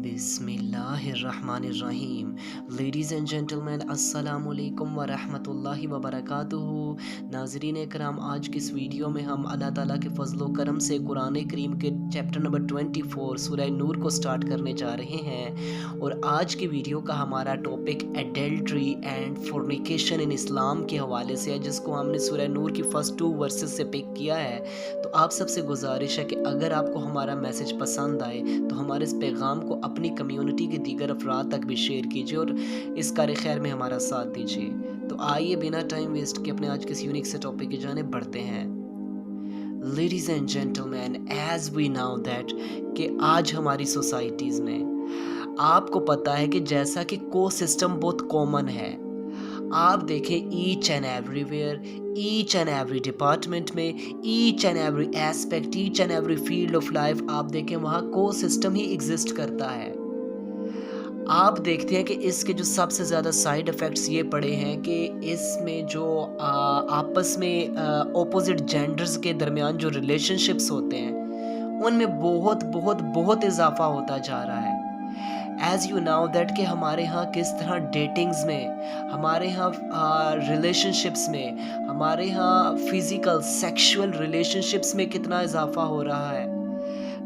बिस्मिल्लाहिर्रहमानिर्रहीम। Ladies and gentleman, अस्सलामु अलैकुम व रहमतुल्लाहि व बरकातुहू। नाज़रीन इकराम, आज की इस वीडियो में हम अल्लाह ताला के फ़ज़ल व करम से कुरान करीम के चैप्टर नंबर 24 सूरह नूर को स्टार्ट करने जा रहे हैं। और आज की वीडियो का हमारा टॉपिक एडल्ट्री एंड फोर्निकेशन इन इस्लाम के हवाले से है, जिसको हमने सूरह नूर की फ़र्स्ट 2 वर्सेस से पिक किया है। तो आप सबसे गुजारिश है कि अगर आपको हमारा मैसेज पसंद आए तो हमारे इस पैगाम को अपनी कम्युनिटी के दीगर अफराद तक भी शेयर कीजिए और इस कार खैर में हमारा साथ दीजिए। तो आइए बिना टाइम वेस्ट के अपने आज के इस यूनिक से टॉपिक की जानिब बढ़ते हैं। Ladies and gentleman, as we now that कि आज हमारी सोसाइटीज़ में आपको पता है कि जैसा कि को सिस्टम बहुत कॉमन है, आप देखें each and everywhere, each and every department में, each and every aspect, each and every field of life, आप देखें वहाँ को सिस्टम ही एग्जिस्ट करता है। आप देखते हैं कि इसके जो सबसे ज़्यादा साइड इफ़ेक्ट्स ये पड़े हैं कि इसमें जो आपस में ऑपोजिट जेंडर्स के दरमियान जो रिलेशनशिप्स होते हैं उनमें बहुत बहुत बहुत इजाफा होता जा रहा है। एज़ यू नाउ दैट कि हमारे यहाँ किस तरह डेटिंग्स में, हमारे यहाँ रिलेशनशिप्स में, हमारे यहाँ फ़िज़िकल सेक्सुअल रिलेशनशिप्स में कितना इजाफा हो रहा है।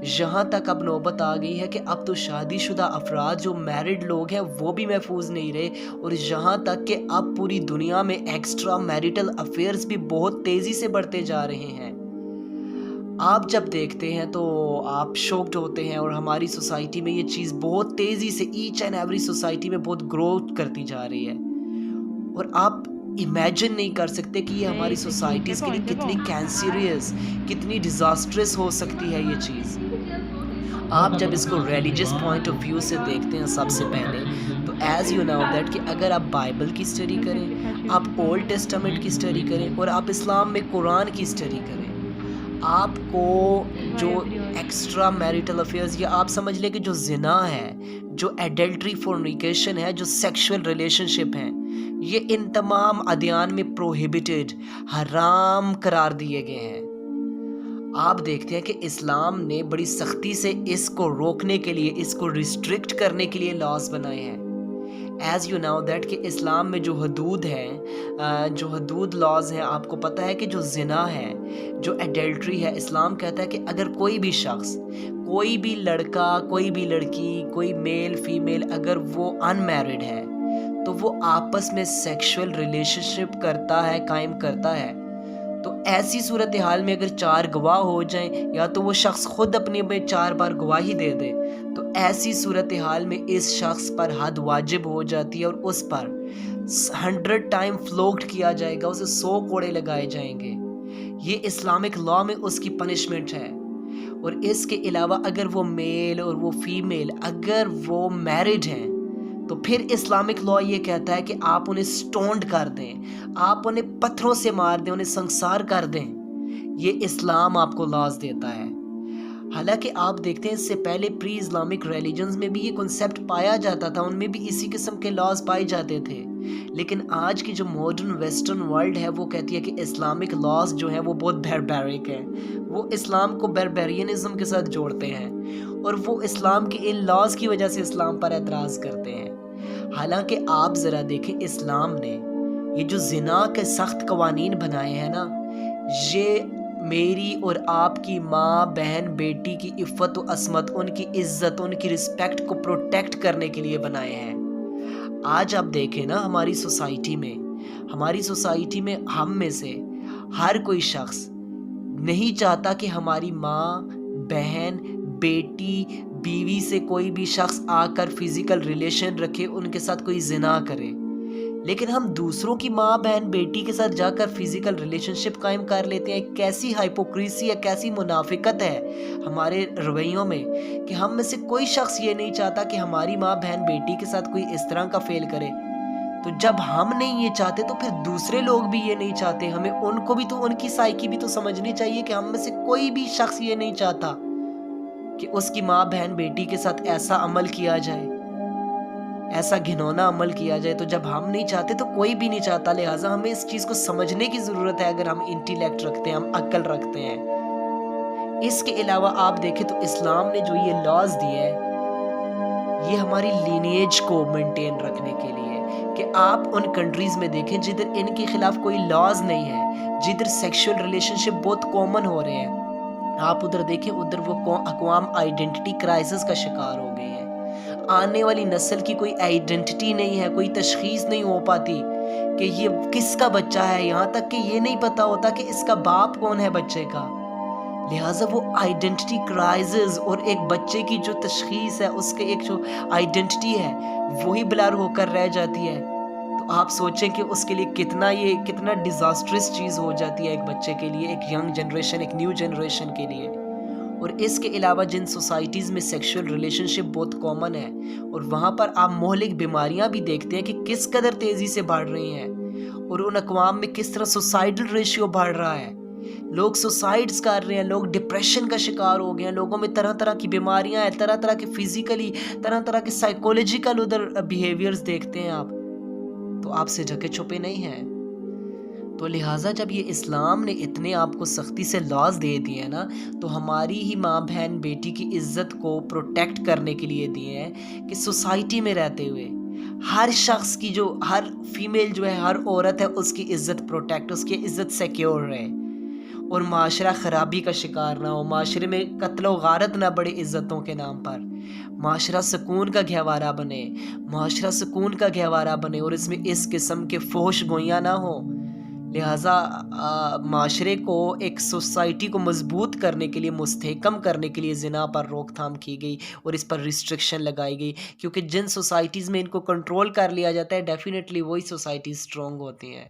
यहाँ तक अब नौबत आ गई है कि अब तो शादीशुदा अफराद जो मैरिड लोग हैं वो भी महफूज नहीं रहे, और यहाँ तक कि अब पूरी दुनिया में एक्स्ट्रा मैरिटल अफेयर्स भी बहुत तेज़ी से बढ़ते जा रहे हैं। आप जब देखते हैं तो आप शॉक्ड होते हैं, और हमारी सोसाइटी में ये चीज़ बहुत तेज़ी से ईच एंड एवरी सोसाइटी में बहुत ग्रोथ करती जा रही है। और आप इमेजिन नहीं कर सकते कि ये हमारी सोसाइटीज़ के लिए कितनी कैंसरियस, कितनी डिज़ास्ट्रस हो सकती है ये चीज़। आप जब इसको रिलीजियस पॉइंट ऑफ व्यू से देखते हैं सबसे पहले, तो एज़ यू नो दैट कि अगर आप बाइबल की स्टडी करें, आप ओल्ड टेस्टामेंट की स्टडी करें, और आप इस्लाम में कुरान की स्टडी करें, आपको जो एक्स्ट्रा मैरिटल अफेयर्स, या आप समझ लें कि जो ज़िना है, जो एडल्ट्री फोर्निकेशन है, जो सेक्सुअल रिलेशनशिप हैं, ये इन तमाम अदयान में प्रोहिबिटेड, हराम करार दिए गए हैं। आप देखते हैं कि इस्लाम ने बड़ी सख्ती से इसको रोकने के लिए, इसको रिस्ट्रिक्ट करने के लिए लॉज बनाए हैं। एज़ यू नो दैट कि इस्लाम में जो हदूद हैं, जो हदूद लॉज हैं, आपको पता है कि जो ज़िना है, जो एडल्ट्री है, इस्लाम कहता है कि अगर कोई भी शख्स, कोई भी लड़का, कोई भी लड़की, कोई मेल फीमेल, अगर वो अनमैरिड है तो वो आपस में सेक्सुअल रिलेशनशिप करता है, कायम करता है, तो ऐसी सूरत हाल में अगर 4 गवाह हो जाएं, या तो वो शख्स खुद अपने में 4 बार गवाही दे दे, तो ऐसी सूरत हाल में इस शख्स पर हद वाजिब हो जाती है, और उस पर 100 टाइम फ्लोग्ड किया जाएगा, उसे 100 कोड़े लगाए जाएंगे। ये इस्लामिक लॉ में उसकी पनिशमेंट है। और इसके अलावा अगर वो मेल और वो फीमेल अगर वो मैरिड हैं, तो फिर इस्लामिक लॉ ये कहता है कि आप उन्हें स्टोन्ड कर दें, आप उन्हें पत्थरों से मार दें, उन्हें संसार कर दें। ये इस्लाम आपको लॉज देता है। हालांकि आप देखते हैं इससे पहले प्री इस्लामिक रिलीजन्स में भी ये कॉन्सेप्ट पाया जाता था, उनमें भी इसी किस्म के लॉज पाए जाते थे। लेकिन आज की जो मॉडर्न वेस्टर्न वर्ल्ड है वो कहती है कि इस्लामिक लॉज जो हैं वो बहुत बैरबैरिक हैं, वो इस्लाम को बैरबेरियनिज्म के साथ जोड़ते हैं, और वो इस्लाम के इन लॉज की वजह से इस्लाम पर एतराज़ करते हैं। हालांकि आप ज़रा देखें, इस्लाम ने ये जो ज़िना के सख्त कवानीन बनाए हैं ना, ये मेरी और आपकी माँ, बहन, बेटी की इफ़्फ़त व असमत, उनकी इज़्ज़त, उनकी रिस्पेक्ट को प्रोटेक्ट करने के लिए बनाए हैं। आज आप देखें ना, हमारी सोसाइटी में हम में से हर कोई शख्स नहीं चाहता कि हमारी माँ, बहन, बेटी, बीवी से कोई भी शख्स आकर फिजिकल रिलेशन रखे, उनके साथ कोई ज़िना करे। लेकिन हम दूसरों की माँ, बहन, बेटी के साथ जाकर फिजिकल रिलेशनशिप कायम कर लेते हैं। कैसी हाइपोक्रेसी है, कैसी मुनाफिकत है हमारे रवैयों में कि हम में से कोई शख्स ये नहीं चाहता कि हमारी माँ, बहन, बेटी के साथ कोई इस तरह का फेल करे। तो जब हम नहीं ये चाहते तो फिर दूसरे लोग भी ये नहीं चाहते। हमें उनको भी तो, उनकी साइकी भी तो समझनी चाहिए कि हम में से कोई भी शख्स ये नहीं चाहता कि उसकी माँ, बहन, बेटी के साथ ऐसा अमल किया जाए, ऐसा घिनौना अमल किया जाए। तो जब हम नहीं चाहते तो कोई भी नहीं चाहता, लिहाजा हमें इस चीज़ को समझने की ज़रूरत है। अगर हम इंटेलेक्ट रखते हैं, हम अक्ल रखते हैं। इसके अलावा आप देखें तो इस्लाम ने जो ये लॉज दिए हैं, یہ ہماری لینیج کو مینٹین رکھنے کے لیے کہ آپ ان کنٹریز میں دیکھیں جدھر ان کے خلاف کوئی لاز نہیں ہے، جدھر سیکشل ریلیشن شپ بہت کامن ہو رہے ہیں، آپ ادھر دیکھیں ادھر وہ اقوام آئیڈینٹی کرائسس کا شکار ہو گئے ہیں۔ آنے والی نسل کی کوئی آئیڈینٹی نہیں ہے، کوئی تشخیص نہیں ہو پاتی کہ یہ کس کا بچہ ہے، یہاں تک کہ یہ نہیں پتا ہوتا کہ اس کا باپ کون ہے بچے کا۔ لہٰذا وہ آئیڈینٹی کرائسس اور ایک بچے کی جو تشخیص ہے، اس کے ایک جو آئیڈینٹی ہے وہی بلر ہو کر رہ جاتی ہے۔ تو آپ سوچیں کہ اس کے لیے کتنا ڈیزاسٹرس چیز ہو جاتی ہے ایک بچے کے لیے، ایک ینگ جنریشن، ایک نیو جنریشن کے لیے۔ اور اس کے علاوہ جن سوسائٹیز میں سیکشل ریلیشن شپ بہت کامن ہے اور وہاں پر آپ مہلک بیماریاں بھی دیکھتے ہیں کہ کس قدر تیزی سے بڑھ رہی ہیں، اور ان اقوام میں کس طرح سوسائڈل ریشیو بڑھ رہا ہے، لوگ سوسائڈز کر رہے ہیں، لوگ ڈپریشن کا شکار ہو گئے ہیں، لوگوں میں طرح طرح کی بیماریاں ہیں، طرح طرح کے فزیکلی، طرح طرح کے سائیکولوجیکل ادھر بیہیویئرز دیکھتے ہیں آپ، تو آپ سے ڈھکے چھپے نہیں ہیں۔ تو لہٰذا جب یہ اسلام نے اتنے آپ کو سختی سے لاز دے دیے ہیں نا، تو ہماری ہی ماں بہن بیٹی کی عزت کو پروٹیکٹ کرنے کے لیے دیے ہیں کہ سوسائٹی میں رہتے ہوئے ہر شخص کی، جو ہر فیمیل جو ہے، ہر عورت ہے، اس کی عزت پروٹیکٹ، اس کی عزت سیکیور رہے اور معاشرہ خرابی کا شکار نہ ہو، معاشرے میں قتل و غارت نہ بڑھے عزتوں کے نام پر، معاشرہ سکون کا گہوارہ بنے، معاشرہ سکون کا گہوارہ بنے اور اس میں اس قسم کے فحش گوئیاں نہ ہوں۔ لہٰذا معاشرے کو، ایک سوسائٹی کو مضبوط کرنے کے لیے، مستحکم کرنے کے لیے زنا پر روک تھام کی گئی اور اس پر ریسٹرکشن لگائی گئی، کیونکہ جن سوسائٹیز میں ان کو کنٹرول کر لیا جاتا ہے ڈیفینیٹلی وہی سوسائٹیز اسٹرانگ ہوتی ہیں۔